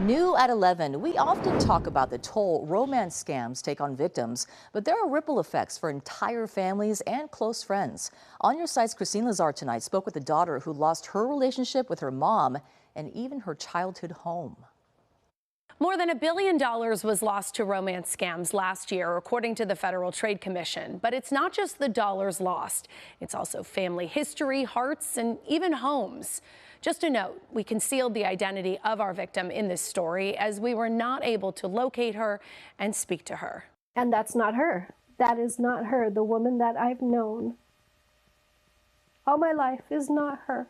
New at 11, we often talk about the toll romance scams take on victims, but there are ripple effects for entire families and close friends. On Your Side's Kristine Lazar tonight spoke with a daughter who lost her relationship with her mom and even her childhood home. More than $1 billion was lost to romance scams last year, according to the Federal Trade Commission. But it's not just the dollars lost. It's also family history, hearts, and even homes. Just a note, we concealed the identity of our victim in this story as we were not able to locate her and speak to her. And that's not her. That is not her. The woman that I've known all my life is not her.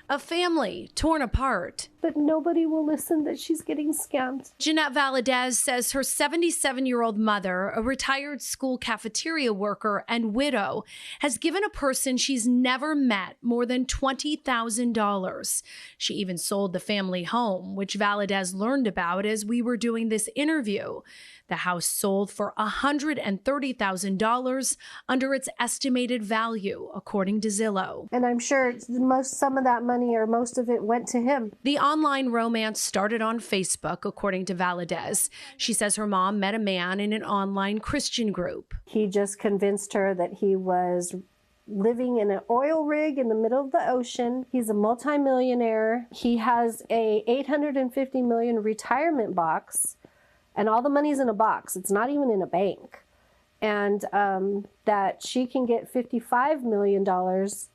A family torn apart. But nobody will listen that she's getting scammed. Jeanette Valadez says her 77-year-old mother, a retired school cafeteria worker and widow, has given a person she's never met more than $20,000. She even sold the family home, which Valadez learned about as we were doing this interview. The house sold for $130,000 under its estimated value, according to Zillow. And I'm sure some of that money or most of it went to him. The online romance started on Facebook, according to Valadez. She says her mom met a man in an online Christian group. He just convinced her that he was living in an oil rig in the middle of the ocean. He's a multimillionaire. He has a $850 million retirement box. And all the money's in a box. It's not even in a bank. And that she can get $55 million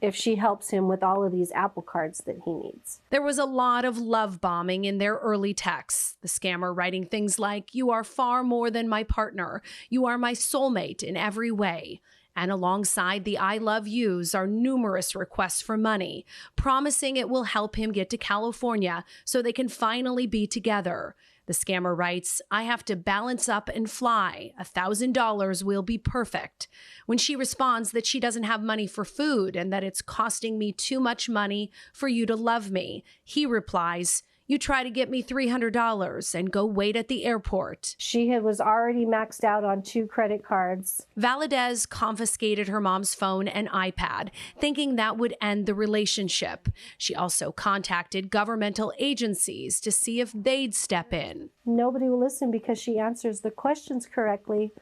if she helps him with all of these Apple cards that he needs. There was a lot of love bombing in their early texts. The scammer writing things like, "You are far more than my partner. You are my soulmate in every way." And alongside the "I love yous" are numerous requests for money, promising it will help him get to California so they can finally be together. The scammer writes, "I have to balance up and fly. $1,000 will be perfect." When she responds that she doesn't have money for food and that it's costing me too much money for you to love me, he replies, "You try to get me $300 and go wait at the airport." She was already maxed out on 2 credit cards. Valadez confiscated her mom's phone and iPad, thinking that would end the relationship. She also contacted governmental agencies to see if they'd step in. Nobody will listen because she answers the questions correctly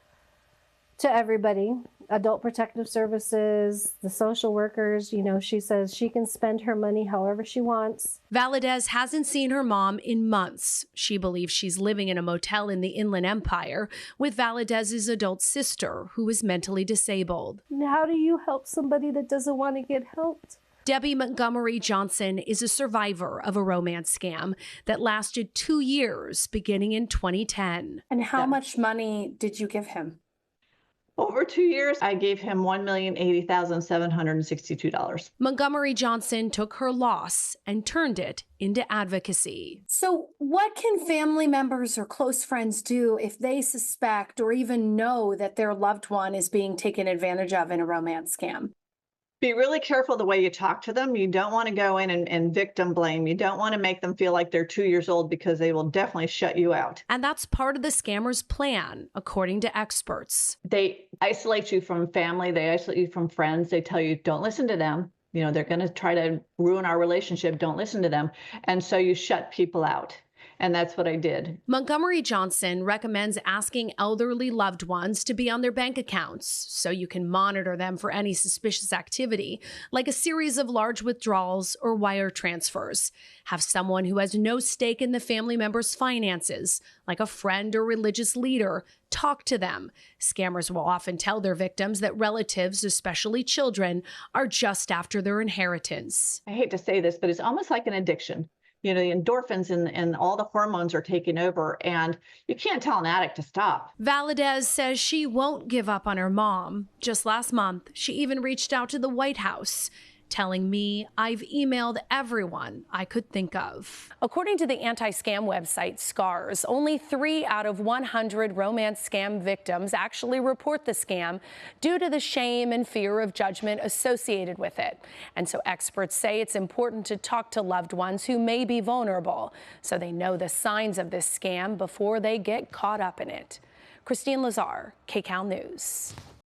to everybody. Adult Protective Services, the social workers, she says she can spend her money however she wants. Valadez hasn't seen her mom in months. She believes she's living in a motel in the Inland Empire with Valadez's adult sister, who is mentally disabled. How do you help somebody that doesn't want to get helped? Debbie Montgomery Johnson is a survivor of a romance scam that lasted 2 years, beginning in 2010. And how much money did you give him? Over 2 years, I gave him $1,080,762. Montgomery Johnson took her loss and turned it into advocacy. So what can family members or close friends do if they suspect or even know that their loved one is being taken advantage of in a romance scam? Be really careful the way you talk to them. You don't want to go in and victim blame. You don't want to make them feel like they're 2 years old because they will definitely shut you out. And that's part of the scammer's plan, according to experts. They isolate you from family. They isolate you from friends. They tell you, don't listen to them. They're going to try to ruin our relationship. Don't listen to them. And so you shut people out. And that's what I did. Montgomery Johnson recommends asking elderly loved ones to be on their bank accounts so you can monitor them for any suspicious activity, like a series of large withdrawals or wire transfers. Have someone who has no stake in the family member's finances, like a friend or religious leader, talk to them. Scammers will often tell their victims that relatives, especially children, are just after their inheritance. I hate to say this, but it's almost like an addiction. The endorphins and all the hormones are taking over, and you can't tell an addict to stop. Valadez says she won't give up on her mom. Just last month, she even reached out to the White House, telling me, "I've emailed everyone I could think of." According to the anti-scam website SCARS, only 3 out of 100 romance scam victims actually report the scam due to the shame and fear of judgment associated with it. And so experts say it's important to talk to loved ones who may be vulnerable so they know the signs of this scam before they get caught up in it. Kristine Lazar, KCAL News.